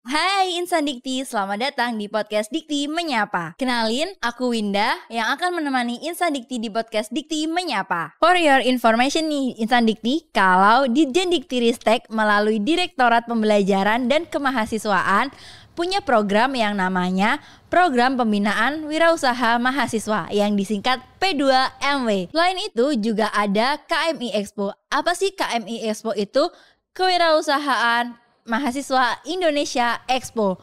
Hai Insan Dikti, selamat datang di podcast Dikti Menyapa. Kenalin, aku Winda yang akan menemani Insan Dikti di podcast Dikti Menyapa. For your information nih Insan Dikti, kalau Ditjen Dikti-Ristek melalui Direktorat Pembelajaran dan Kemahasiswaan punya program yang namanya Program Pembinaan Wirausaha Mahasiswa yang disingkat P2MW. Selain itu juga ada KMI Expo. Apa sih KMI Expo itu? Kewirausahaan Mahasiswa Indonesia Expo.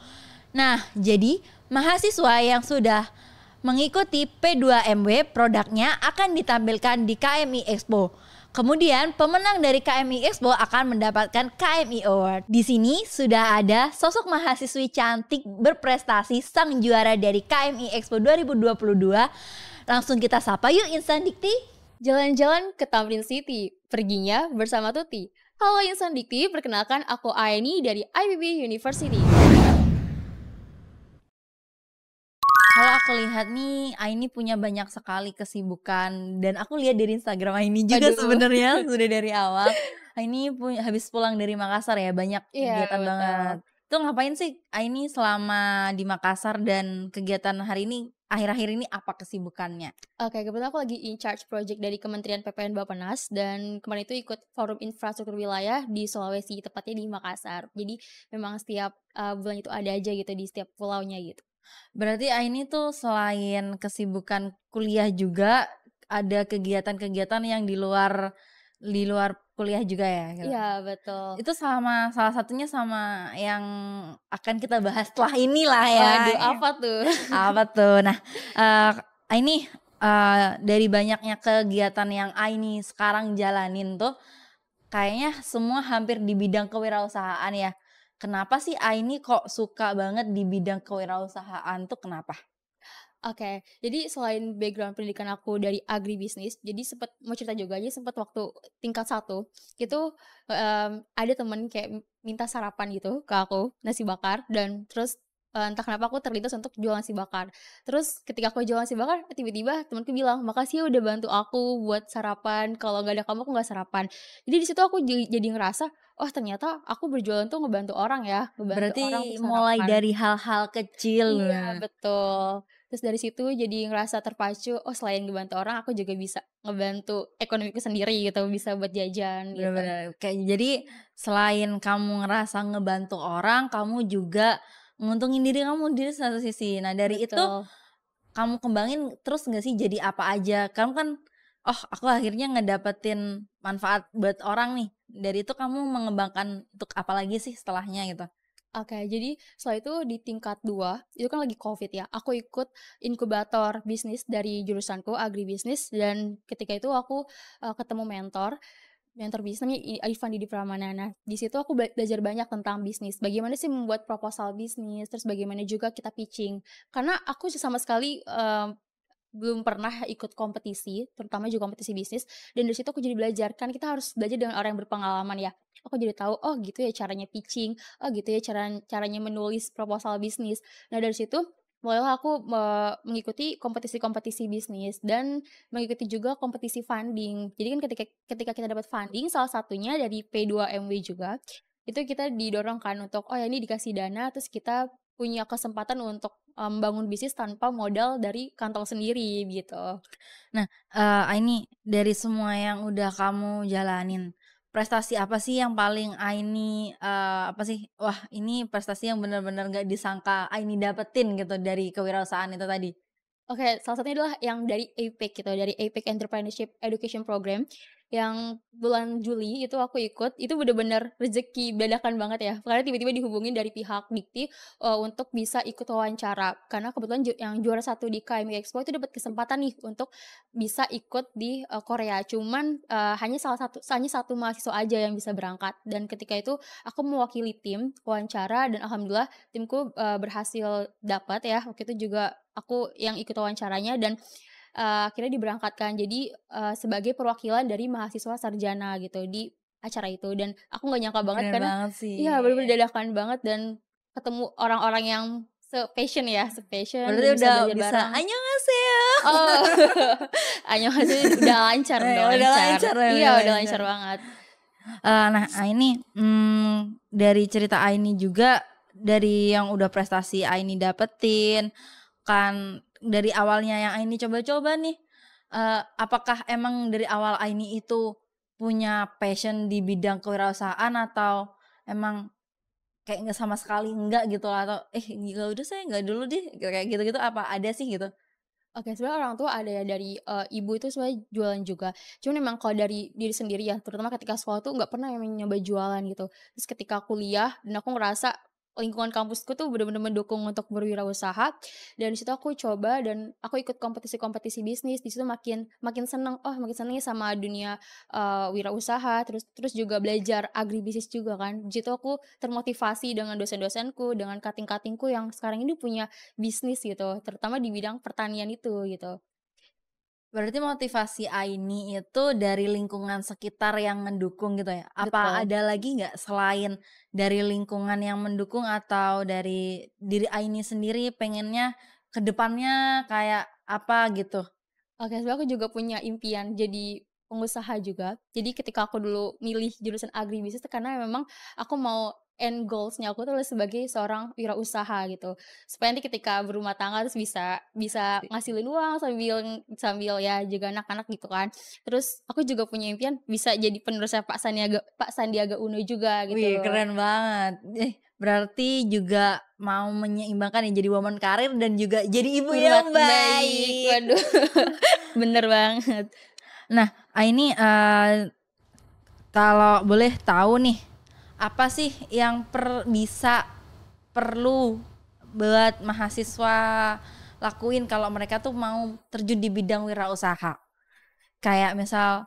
Nah, jadi mahasiswa yang sudah mengikuti P2MW produknya akan ditampilkan di KMI Expo. Kemudian pemenang dari KMI Expo akan mendapatkan KMI Award. Di sini sudah ada sosok mahasiswi cantik berprestasi sang juara dari KMI Expo 2022. Langsung kita sapa yuk Insan Dikti. Jalan-jalan ke Tamrin City, perginya bersama Tuti. Halo Insan Dikti, perkenalkan aku Aini dari IPB University. Kalau aku lihat nih, Aini punya banyak sekali kesibukan dan aku lihat dari Instagram Aini juga sebenarnya sudah dari awal. Aini habis pulang dari Makassar ya, banyak kegiatan banget. Itu ngapain sih Aini selama di Makassar dan kegiatan hari ini? Akhir-akhir ini apa kesibukannya? Oke, kebetulan aku lagi in charge project dari Kementerian PPN Bappenas dan kemarin itu ikut forum infrastruktur wilayah di Sulawesi, tepatnya di Makassar. Jadi memang setiap bulan itu ada aja gitu di setiap pulaunya gitu. Berarti Aini tuh selain kesibukan kuliah juga ada kegiatan-kegiatan yang di luar kuliah juga ya? Gitu. Iya, betul. Itu salah satunya sama yang akan kita bahas setelah inilah ya. Waduh, apa tuh? Apa tuh? Nah, Aini dari banyaknya kegiatan yang Aini sekarang jalanin tuh kayaknya semua hampir di bidang kewirausahaan ya. Kenapa sih Aini kok suka banget di bidang kewirausahaan tuh kenapa? Oke, jadi selain background pendidikan aku dari agribisnis, jadi mau cerita juga aja sempat waktu tingkat 1 itu ada temen kayak minta sarapan gitu ke aku, nasi bakar dan terus entah kenapa aku terlintas untuk jualan nasi bakar. Terus ketika aku jualan nasi bakar, tiba-tiba temanku bilang, "Makasih ya udah bantu aku buat sarapan, kalau nggak ada kamu aku nggak sarapan." Jadi di situ aku jadi ngerasa, oh ternyata aku berjualan tuh ngebantu orang ya, ngebantu Berarti orang untuk mulai sarapan. dari hal-hal kecil. Iya, betul. Terus dari situ jadi ngerasa terpacu, oh selain ngebantu orang aku juga bisa ngebantu ekonomiku sendiri gitu, bisa buat jajan gitu. Bener-bener kayak jadi selain kamu ngerasa ngebantu orang, kamu juga nguntungin diri kamu di satu sisi. Nah dari itu Betul. kamu kembangin terus nggak sih jadi apa aja? Kamu kan, oh aku akhirnya ngedapetin manfaat buat orang nih. Dari itu kamu mengembangkan untuk apa lagi sih setelahnya gitu? Oke, jadi setelah itu di tingkat 2, itu kan lagi Covid ya, aku ikut inkubator bisnis dari jurusanku agribisnis dan ketika itu aku ketemu mentor bisnis namanya Ivan Didi Pramana. Nah, di situ aku belajar banyak tentang bisnis. Bagaimana sih membuat proposal bisnis, terus bagaimana juga kita pitching. Karena aku sama sekali belum pernah ikut kompetisi, terutama juga kompetisi bisnis, dan dari situ aku jadi belajar, kan kita harus belajar dengan orang yang berpengalaman ya. Aku jadi tahu, oh gitu ya caranya pitching, oh gitu ya caranya menulis proposal bisnis. Nah dari situ mulailah aku mengikuti kompetisi-kompetisi bisnis dan mengikuti juga kompetisi funding. Jadi kan ketika kita dapat funding, salah satunya dari P2MW juga, itu kita didorong kan untuk, oh ya ini dikasih dana, terus kita punya kesempatan untuk membangun bisnis tanpa modal dari kantong sendiri gitu. Nah, Aini dari semua yang udah kamu jalanin, prestasi apa sih yang paling Aini apa sih, wah ini prestasi yang benar-benar nggak disangka Aini dapetin gitu dari kewirausahaan itu tadi? Oke, salah satunya adalah yang dari APEC gitu, dari APEC Entrepreneurship Education Program, yang bulan Juli itu aku ikut, itu bener-bener rezeki dadakan banget ya, karena tiba-tiba dihubungin dari pihak Dikti, untuk bisa ikut wawancara. Karena kebetulan yang juara 1 di KMI Expo itu dapat kesempatan nih untuk bisa ikut di, Korea, cuman, hanya satu mahasiswa aja yang bisa berangkat, dan ketika itu aku mewakili tim wawancara dan alhamdulillah timku, berhasil dapat ya, waktu itu juga aku yang ikut wawancaranya dan, akhirnya diberangkatkan. Jadi, sebagai perwakilan dari mahasiswa sarjana gitu di acara itu dan aku nggak nyangka banget Keren karena banget sih. iya bener-bener dadakan banget dan ketemu orang-orang yang se-passion ya, se-passion Berarti dan bisa udah belajar bisa bareng. annyeonghaseyo. Oh, annyeonghaseyo udah lancar, udah Udah lancar. lancar ya, Iya, udah udah lancar. lancar banget. Nah Aini, dari cerita Aini juga dari yang udah prestasi Aini dapetin, kan dari awalnya yang Aini coba-coba nih, apakah emang dari awal Aini itu punya passion di bidang kewirausahaan atau emang kayak nggak sama sekali enggak gitu atau, ya udah saya nggak dulu deh, kayak gitu-gitu apa ada sih gitu? Oke, sebenarnya orang tua ada ya dari, ibu itu sebenarnya jualan juga. Cuman memang kalau dari diri sendiri ya, terutama ketika sekolah tuh nggak pernah yang nyoba jualan gitu. Terus ketika kuliah dan aku ngerasa lingkungan kampusku tuh bener-bener mendukung untuk berwirausaha, dan di situ aku coba dan aku ikut kompetisi-kompetisi bisnis. Di situ makin makin seneng, oh makin seneng ya sama dunia, wirausaha, terus terus juga belajar agribisnis juga kan. Di situ aku termotivasi dengan dosen-dosenku, dengan kating-katingku yang sekarang ini punya bisnis gitu, terutama di bidang pertanian itu gitu. Berarti motivasi Aini itu dari lingkungan sekitar yang mendukung gitu ya? Apa Betul. ada lagi nggak selain dari lingkungan yang mendukung atau dari diri Aini sendiri pengennya ke depannya kayak apa gitu? Oke, sebenarnya aku juga punya impian jadi pengusaha juga. Jadi ketika aku dulu milih jurusan agribisnis itu karena memang aku mau end goals-nya aku tuh adalah sebagai seorang wirausaha gitu. Supaya nanti ketika berumah tangga terus bisa bisa ngasilin uang sambil sambil ya juga anak-anak gitu kan. Terus aku juga punya impian bisa jadi penerusnya Pak Sandiaga Uno juga gitu Wih, loh. keren banget. Berarti juga mau menyeimbangkan ya jadi woman karir dan juga jadi ibu Berbuat yang baik, baik. waduh bener banget. Nah, Aini, kalau boleh tahu nih, apa sih yang perlu buat mahasiswa lakuin kalau mereka tuh mau terjun di bidang wirausaha? Kayak misal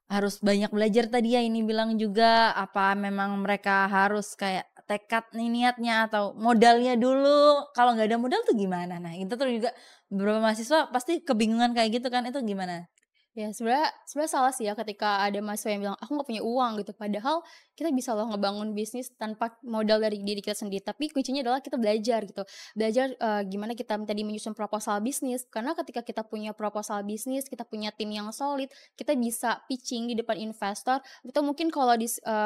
harus banyak belajar tadi ya ini bilang juga, apa memang mereka harus kayak tekad nih niatnya atau modalnya dulu, kalau nggak ada modal tuh gimana? Nah itu tuh juga beberapa mahasiswa pasti kebingungan kayak gitu kan, itu gimana? Ya sebenarnya sebenarnya salah sih ya ketika ada mahasiswa yang bilang, "Aku nggak punya uang," gitu. Padahal kita bisa loh ngebangun bisnis tanpa modal dari diri kita sendiri, tapi kuncinya adalah kita belajar gitu. Belajar, gimana kita tadi menyusun proposal bisnis, karena ketika kita punya proposal bisnis, kita punya tim yang solid, kita bisa pitching di depan investor, atau mungkin kalau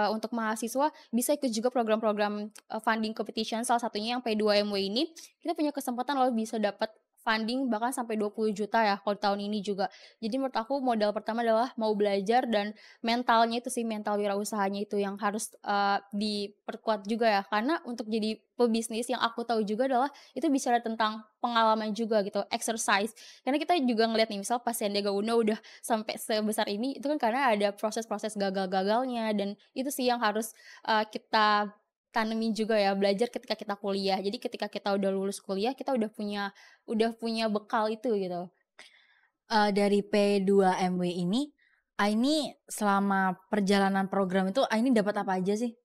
untuk mahasiswa bisa ikut juga program-program, funding competition, salah satunya yang P2MW ini, kita punya kesempatan loh bisa dapat funding bahkan sampai 20 juta ya kalau tahun ini juga. Jadi menurut aku modal pertama adalah mau belajar dan mentalnya itu sih, mental wirausahanya itu yang harus, diperkuat juga ya. Karena untuk jadi pebisnis yang aku tahu juga adalah itu bicara tentang pengalaman juga gitu, exercise. Karena kita juga ngelihat nih misal pas Sandiaga Uno udah sampai sebesar ini, itu kan karena ada proses-proses gagal-gagalnya dan itu sih yang harus, kita tanemin juga ya, belajar ketika kita kuliah. Jadi ketika kita udah lulus kuliah, kita udah punya bekal itu gitu. Dari P2MW ini, Aini selama perjalanan program itu Aini dapat apa aja sih?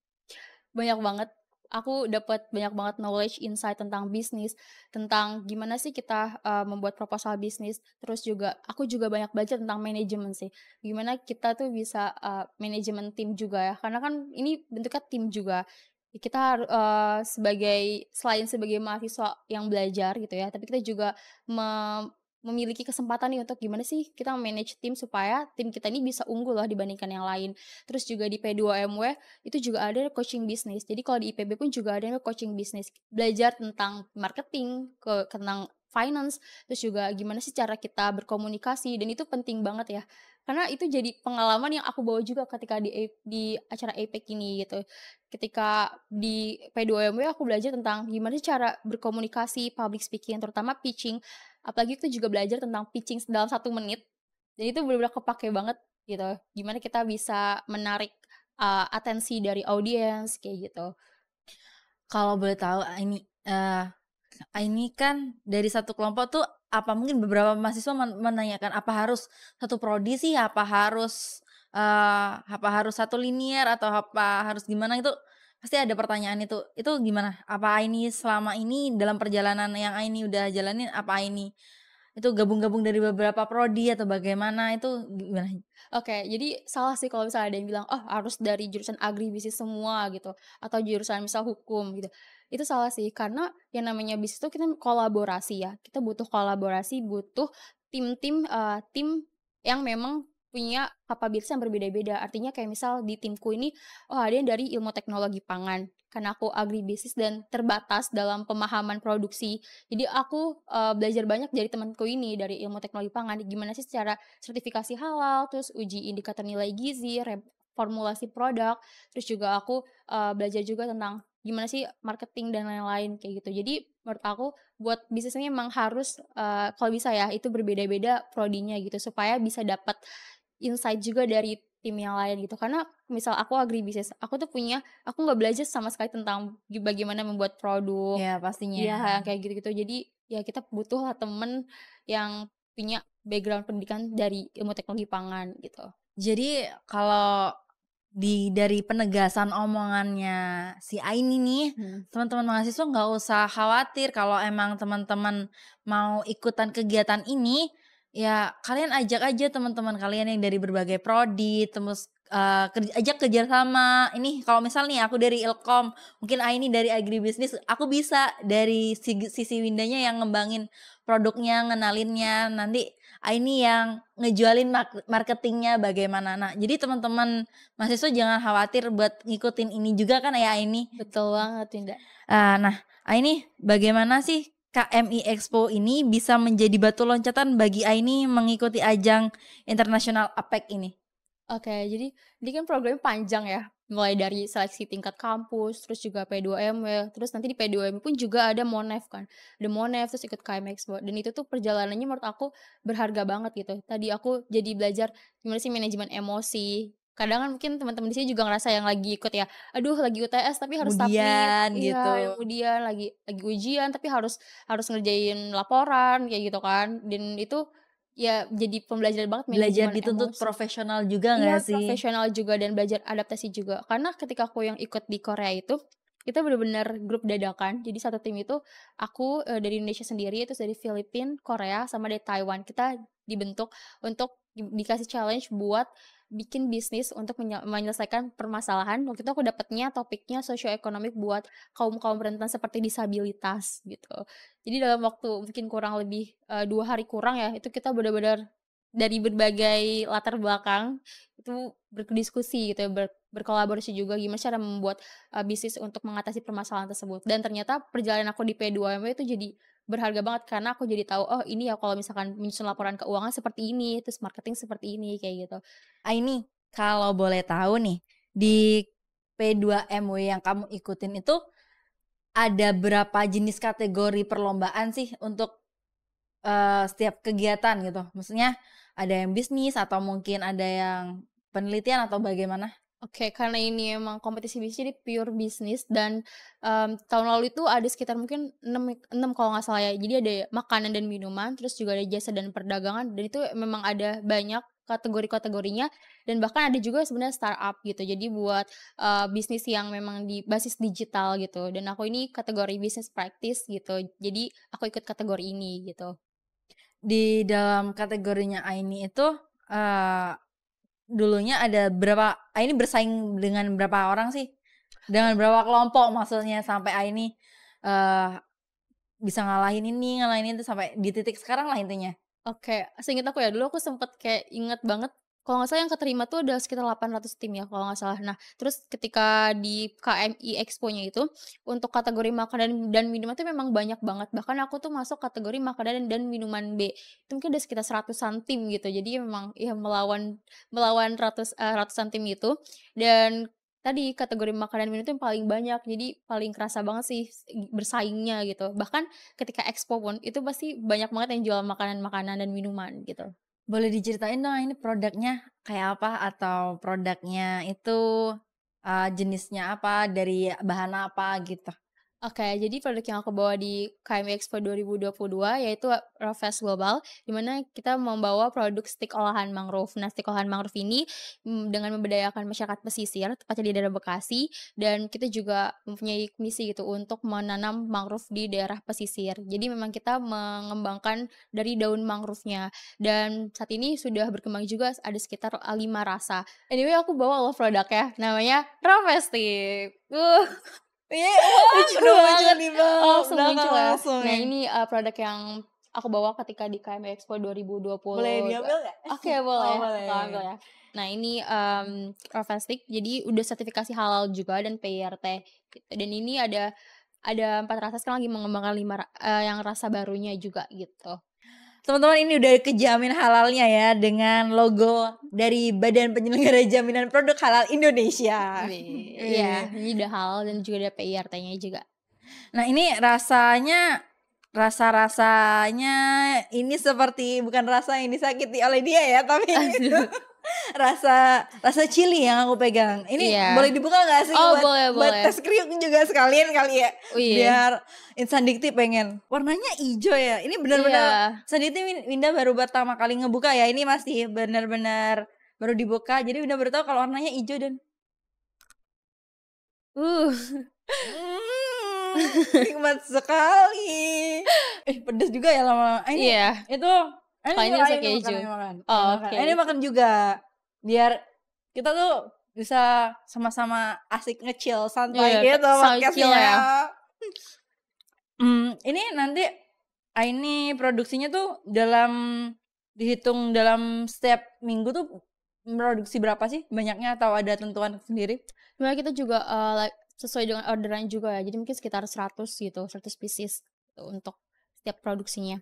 Banyak banget. Aku dapat banyak banget knowledge, insight tentang bisnis, tentang gimana sih kita, membuat proposal bisnis, terus juga aku juga banyak belajar tentang manajemen sih. Gimana kita tuh bisa, manajemen tim juga ya, karena kan ini bentuknya tim juga. Kita selain sebagai mahasiswa yang belajar gitu ya, tapi kita juga memiliki kesempatan nih untuk gimana sih kita manage tim supaya tim kita ini bisa unggul lah dibandingkan yang lain. Terus juga di P2MW itu juga ada coaching bisnis. Jadi kalau di IPB pun juga ada coaching bisnis. Belajar tentang marketing, tentang finance, terus juga gimana sih cara kita berkomunikasi dan itu penting banget ya. Karena itu jadi pengalaman yang aku bawa juga ketika di acara APEC ini gitu. Ketika di P2MW aku belajar tentang gimana sih cara berkomunikasi, public speaking, terutama pitching. Apalagi kita juga belajar tentang pitching dalam 1 menit. Dan itu benar-benar kepake banget gitu. Gimana kita bisa menarik atensi dari audiens kayak gitu. Kalau boleh tahu Aini kan dari satu kelompok tuh apa mungkin beberapa mahasiswa menanyakan apa harus satu prodi sih, apa harus satu linear atau apa harus gimana itu pasti ada pertanyaan itu. Itu gimana? Apa Aini selama ini dalam perjalanan yang Aini udah jalanin apa Aini itu gabung-gabung dari beberapa prodi atau bagaimana itu gimana? Oke, jadi salah sih kalau misalnya ada yang bilang, "Oh, harus dari jurusan agribisnis semua," gitu, atau jurusan misal hukum gitu. Itu salah sih, karena yang namanya bisnis itu kita kolaborasi ya, kita butuh kolaborasi, butuh tim yang memang punya kapabilitas yang berbeda-beda. Artinya kayak misal di timku ini, oh ada yang dari ilmu teknologi pangan, karena aku agribisnis dan terbatas dalam pemahaman produksi. Jadi aku belajar banyak dari temanku ini dari ilmu teknologi pangan. Gimana sih secara sertifikasi halal, terus uji indikator nilai gizi, formulasi produk, terus juga aku belajar juga tentang gimana sih marketing dan lain-lain kayak gitu. Jadi menurut aku buat bisnis ini emang harus kalau bisa ya itu berbeda-beda prodinya gitu supaya bisa dapat insight juga dari tim yang lain gitu. Karena misal aku agribisnis, aku nggak belajar sama sekali tentang bagaimana membuat produk. Ya pastinya. Iya, kayak gitu-gitu. Jadi ya kita butuh lah temen yang punya background pendidikan dari ilmu teknologi pangan gitu. Jadi kalau dari penegasan omongannya si Aini nih, teman-teman mahasiswa nggak usah khawatir kalau emang teman-teman mau ikutan kegiatan ini, ya kalian ajak aja teman-teman kalian yang dari berbagai prodi, terus ajak kerja sama. Ini kalau misal nih aku dari Ilkom, mungkin Aini dari agribisnis, aku bisa dari sisi Windanya yang ngembangin produknya, ngenalinnya, nanti Aini yang ngejualin marketingnya bagaimana. Nah, jadi teman-teman mahasiswa jangan khawatir buat ngikutin ini juga kan ya Aini. Betul banget, Tinda. Nah, Aini bagaimana sih KMI Expo ini bisa menjadi batu loncatan bagi Aini mengikuti ajang internasional APEC ini? Oke, jadi ini kan programnya panjang ya, mulai dari seleksi tingkat kampus, terus juga P2MW, terus nanti di P2MW pun juga ada Monef kan. Ada Monef, terus ikut KM Expo. Dan itu tuh perjalanannya menurut aku berharga banget gitu. Tadi aku jadi belajar gimana sih manajemen emosi. Kadang kan mungkin teman-teman di sini juga ngerasa yang lagi ikut ya, aduh lagi UTS tapi harus submit. Kemudian gitu. Iya, kemudian lagi ujian tapi harus harus ngerjain laporan kayak gitu kan. Dan itu ya jadi pembelajaran banget Belajar manajemen dituntut emosi. profesional juga Iya, nggak sih? profesional juga dan belajar adaptasi juga. Karena ketika aku yang ikut di Korea itu, kita bener-bener grup dadakan. Jadi satu tim itu aku dari Indonesia sendiri, terus dari Filipina, Korea, sama dari Taiwan. Kita dibentuk untuk dikasih challenge buat bikin bisnis untuk menyelesaikan permasalahan. Waktu itu aku dapetnya topiknya sosioekonomik buat kaum-kaum rentan seperti disabilitas gitu. Jadi dalam waktu mungkin kurang lebih 2 hari kurang ya, itu kita benar-benar dari berbagai latar belakang itu berdiskusi gitu ya, berkolaborasi juga gimana cara membuat bisnis untuk mengatasi permasalahan tersebut. Dan ternyata perjalanan aku di P2MW itu jadi berharga banget karena aku jadi tahu, oh ini ya kalau misalkan menyusun laporan keuangan seperti ini, terus marketing seperti ini, kayak gitu. Aini, kalau boleh tahu nih, di P2MW yang kamu ikutin itu ada berapa jenis kategori perlombaan sih untuk setiap kegiatan gitu? Maksudnya ada yang bisnis atau mungkin ada yang penelitian atau bagaimana? Oke, karena ini emang kompetisi bisnis jadi pure bisnis dan tahun lalu itu ada sekitar mungkin 6 kalau nggak salah ya. Jadi ada makanan dan minuman, terus juga ada jasa dan perdagangan dan itu memang ada banyak kategori-kategorinya dan bahkan ada juga sebenarnya startup gitu. Jadi buat bisnis yang memang di basis digital gitu. Dan aku ini kategori business practice gitu. Jadi aku ikut kategori ini gitu. Di dalam kategorinya Aini itu dulunya ada berapa? Aini bersaing dengan berapa orang sih? Dengan berapa kelompok maksudnya sampai Aini bisa ngalahin ini, ngalahin itu sampai di titik sekarang lah intinya? Oke, seinget aku ya, dulu aku sempet kayak inget banget, kalau nggak salah yang keterima tuh ada sekitar 800 tim ya, kalau nggak salah. Nah, terus ketika di KMI Expo-nya itu, untuk kategori makanan dan minuman tuh memang banyak banget. Bahkan aku tuh masuk kategori makanan dan minuman B. Itu mungkin ada sekitar seratusan tim gitu. Jadi memang ya melawan melawan ratusan tim itu. Dan tadi kategori makanan minum itu yang paling banyak. Jadi paling kerasa banget sih bersaingnya gitu. Bahkan ketika expo pun itu pasti banyak banget yang jual makanan-makanan dan minuman gitu. Boleh diceritain dong ini produknya kayak apa atau produknya itu jenisnya apa, dari bahan apa gitu? Oke, jadi produk yang aku bawa di KMI Expo 2022 yaitu Rovest Global, di mana kita membawa produk stik olahan mangrove. Nah, stik olahan mangrove ini dengan memberdayakan masyarakat pesisir, tepatnya di daerah Bekasi, dan kita juga mempunyai misi gitu untuk menanam mangrove di daerah pesisir. Jadi memang kita mengembangkan dari daun mangrove-nya. Dan saat ini sudah berkembang juga ada sekitar 5 rasa. Anyway, aku bawa loh produknya, namanya Rovestik. Iya, Lucu udah muncul banget, di langsung belakang muncul ya. langsung Nah nih. ini, produk yang aku bawa ketika di KMI Expo Boleh 2022. diambil nggak? Oke Oh boleh, boleh. aku ambil ya. Nah ini, Rovestik jadi udah sertifikasi halal juga dan PIRT gitu. Dan ini ada 4 rasa, sekarang lagi mengembangkan yang rasa barunya juga gitu. Teman-teman, ini udah kejamin halalnya ya dengan logo dari Badan Penyelenggara Jaminan Produk Halal Indonesia. Iya, ini udah halal dan juga ada PIRT-nya juga. Nah, ini rasanya ini seperti bukan rasa yang disakiti oleh dia ya, tapi rasa chili yang aku pegang. Ini Iya. boleh dibuka nggak sih Oh, buat boleh. tes kriuk juga sekalian kali ya? Oh, iya. Biar Insan Dikti pengen. Warnanya hijau ya. Ini benar-benar Insan Dikti Winda baru pertama kali ngebuka ya. Ini masih benar-benar baru dibuka. Jadi Winda baru tahu kalau warnanya hijau dan nikmat sekali. Pedes juga ya lama-lama. Ini itu ini rasa keju. Oke. Ini makan juga. Biar kita tuh bisa sama-sama asik nge-chill santai gitu podcastnya ya. Ini nanti ini produksinya tuh dihitung dalam setiap minggu tuh produksi berapa sih banyaknya atau ada tentuan sendiri? Sebenarnya kita juga sesuai dengan orderan juga ya. Jadi mungkin sekitar 100 gitu, 100 pieces gitu, untuk setiap produksinya.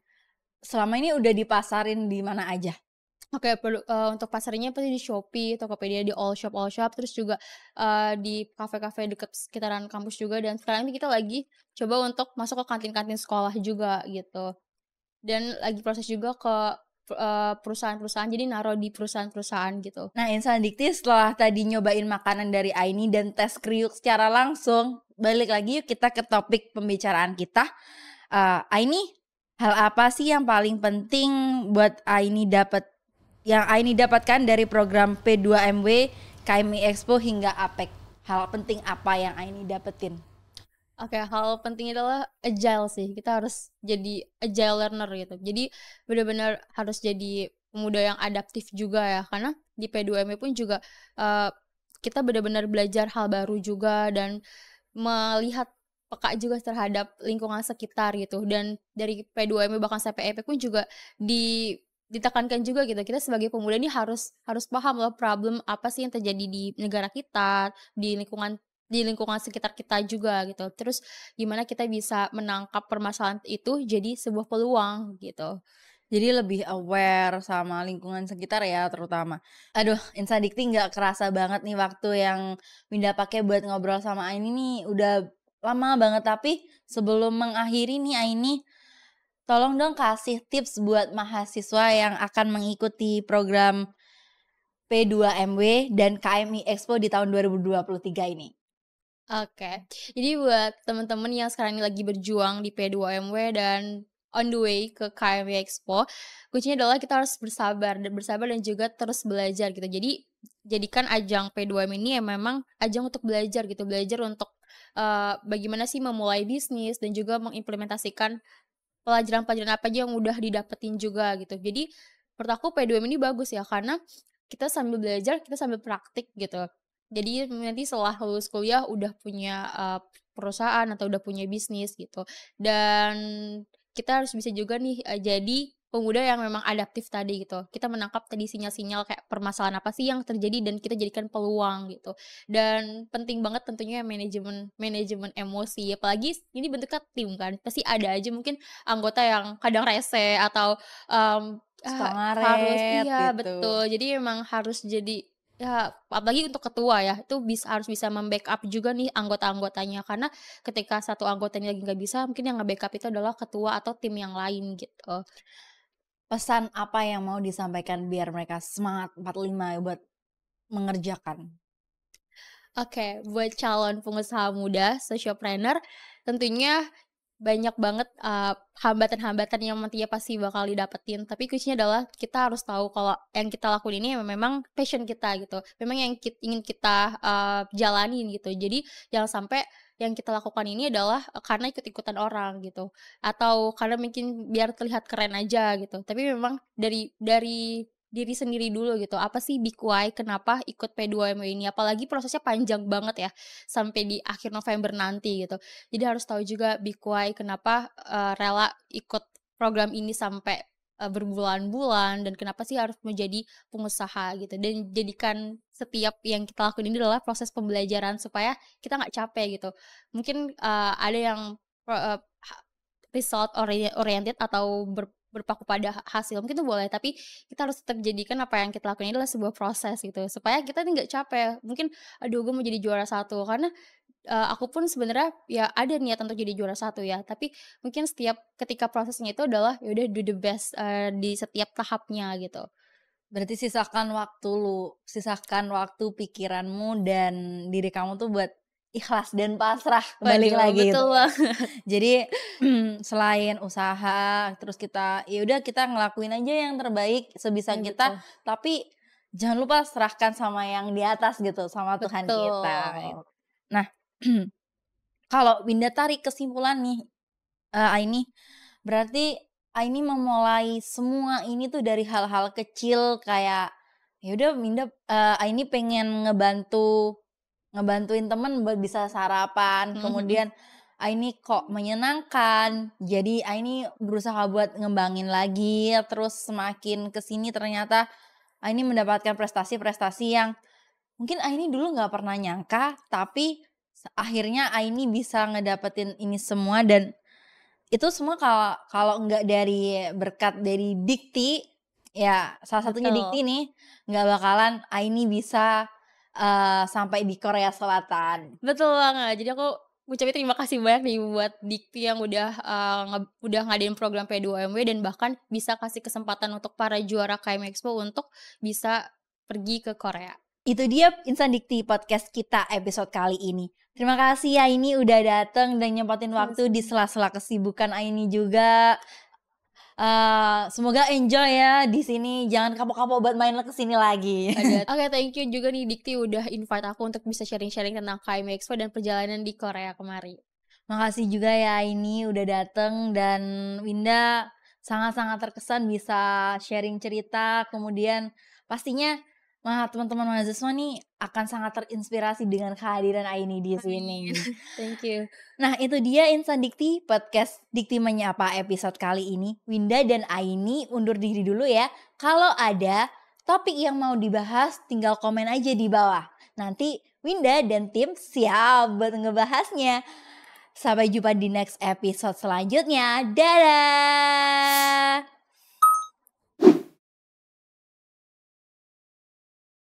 Selama ini udah dipasarin di mana aja? Oke, untuk pasarnya pasti di Shopee, Tokopedia, di all shop, terus juga di kafe-kafe dekat sekitaran kampus juga. Dan sekarang ini kita lagi coba untuk masuk ke kantin-kantin sekolah juga gitu. Dan lagi proses juga ke perusahaan-perusahaan, jadi naruh di perusahaan-perusahaan gitu. Nah, Insan Dikti setelah tadi nyobain makanan dari Aini dan tes kriuk secara langsung, balik lagi yuk kita ke topik pembicaraan kita. Aini, hal apa sih yang paling penting buat Aini dapatkan dari program P2MW, KMI Expo hingga APEC? Hal penting apa yang Aini dapetin? Oke, hal pentingnya adalah agile sih. Kita harus jadi agile learner gitu. Jadi benar-benar harus jadi pemuda yang adaptif juga ya. Karena di P2MW pun juga kita benar-benar belajar hal baru juga dan melihat peka juga terhadap lingkungan sekitar gitu. Dan dari P2MW bahkan sampai EPEC pun juga ditekankan juga gitu. Kita sebagai pemuda ini harus paham loh problem apa sih yang terjadi di negara kita, di lingkungan sekitar kita juga gitu. Terus gimana kita bisa menangkap permasalahan itu jadi sebuah peluang gitu. Jadi lebih aware sama lingkungan sekitar ya terutama. Aduh, Insan Dikti gak kerasa banget nih waktu yang Winda pakai buat ngobrol sama Aini nih udah lama banget. Tapi sebelum mengakhiri nih Aini, tolong dong kasih tips buat mahasiswa yang akan mengikuti program P2MW dan KMI Expo di tahun 2023 ini. Oke, jadi buat teman-teman yang sekarang ini lagi berjuang di P2MW dan on the way ke KMI Expo, kuncinya adalah kita harus bersabar dan juga terus belajar gitu. Jadi jadikan ajang P2M ini ya memang ajang untuk belajar gitu, belajar untuk bagaimana sih memulai bisnis dan juga mengimplementasikan pelajaran-pelajaran apa aja yang udah didapetin juga gitu. Jadi menurut aku P2M ini bagus ya karena kita sambil belajar, kita sambil praktik gitu. Jadi nanti setelah lulus kuliah udah punya perusahaan atau udah punya bisnis gitu. Dan kita harus bisa juga nih jadi pemuda yang memang adaptif tadi gitu. Kita menangkap tadi sinyal-sinyal kayak permasalahan apa sih yang terjadi dan kita jadikan peluang gitu. Dan penting banget tentunya manajemen emosi. Apalagi ini bentuknya tim kan. Pasti ada aja mungkin anggota yang kadang rese atau harus gitu. Betul. Jadi memang harus jadi ya apalagi untuk ketua ya itu harus bisa membackup juga nih anggota-anggotanya karena ketika satu anggotanya lagi nggak bisa mungkin yang nge-backup itu adalah ketua atau tim yang lain gitu. Pesan apa yang mau disampaikan biar mereka semangat 45 buat mengerjakan? Oke, buat calon pengusaha muda, socialpreneur, tentunya banyak banget hambatan-hambatan yang nantinya pasti bakal didapetin. Tapi kuncinya adalah kita harus tahu kalau yang kita lakuin ini memang passion kita gitu. Memang yang ingin kita jalanin gitu. Jadi jangan sampai yang kita lakukan ini adalah karena ikut-ikutan orang gitu. Atau karena mungkin biar terlihat keren aja gitu. Tapi memang dari diri sendiri dulu gitu. Apa sih big why kenapa ikut P2MW ini? Apalagi prosesnya panjang banget ya sampai di akhir November nanti gitu. Jadi harus tahu juga big why kenapa rela ikut program ini sampai berbulan-bulan dan kenapa sih harus menjadi pengusaha gitu, dan jadikan setiap yang kita lakuin ini adalah proses pembelajaran supaya kita nggak capek gitu. Mungkin ada yang result oriented atau berpaku pada hasil, mungkin itu boleh, tapi kita harus tetap jadikan apa yang kita lakuin ini adalah sebuah proses gitu, supaya kita nih nggak capek. Mungkin, "Aduh gue mau jadi juara satu," karena aku pun sebenarnya ya ada niat untuk jadi juara satu ya, tapi mungkin ketika prosesnya itu adalah ya udah do the best, di setiap tahapnya gitu. Berarti sisakan waktu pikiranmu dan diri kamu tuh buat ikhlas dan pasrah, balik Waduh, lagi gitu betul ya. banget. Jadi selain usaha, terus kita ya udah kita ngelakuin aja yang terbaik sebisa Ya kita, betul. tapi jangan lupa serahkan sama yang di atas gitu, sama Tuhan kita. Betul. Nah, kalau Winda tarik kesimpulan nih, Aini, berarti Aini memulai semua ini tuh dari hal-hal kecil kayak, ya udah Winda, Aini pengen ngebantuin temen buat bisa sarapan, Mhm mhm. kemudian Aini kok menyenangkan, jadi Aini berusaha buat ngembangin lagi, terus semakin ke sini ternyata Aini mendapatkan prestasi-prestasi yang mungkin Aini dulu nggak pernah nyangka, tapi akhirnya Aini bisa ngedapetin ini semua dan itu semua kalau kalau nggak dari berkat dari Dikti, ya salah satunya Betul. Dikti nih, nggak bakalan Aini bisa, sampai di Korea Selatan. Betul banget. Jadi aku ngucapin terima kasih banyak nih buat Dikti yang udah ngadain program P2MW dan bahkan bisa kasih kesempatan untuk para juara KM Expo untuk bisa pergi ke Korea. Itu dia Insan Dikti podcast kita episode kali ini. Terima kasih ya Aini udah dateng dan nyempetin waktu di Sama-sama. sela-sela kesibukan Aini juga. Semoga enjoy ya di sini, jangan kapok-kapok buat main ke sini lagi. Oke, thank you juga nih Dikti udah invite aku untuk bisa sharing-sharing tentang KM Expo dan perjalanan di Korea kemarin. Makasih juga ya ini udah dateng dan Winda sangat-sangat terkesan bisa sharing cerita, kemudian pastinya teman-teman mahasiswa nih akan sangat terinspirasi dengan kehadiran Aini di Amin. sini. Thank you. Nah itu dia Insan Dikti, podcast Dikti Menyapa episode kali ini. Winda dan Aini undur diri dulu ya. Kalau ada topik yang mau dibahas tinggal komen aja di bawah. Nanti Winda dan tim siap buat ngebahasnya. Sampai jumpa di next episode selanjutnya. Dadah!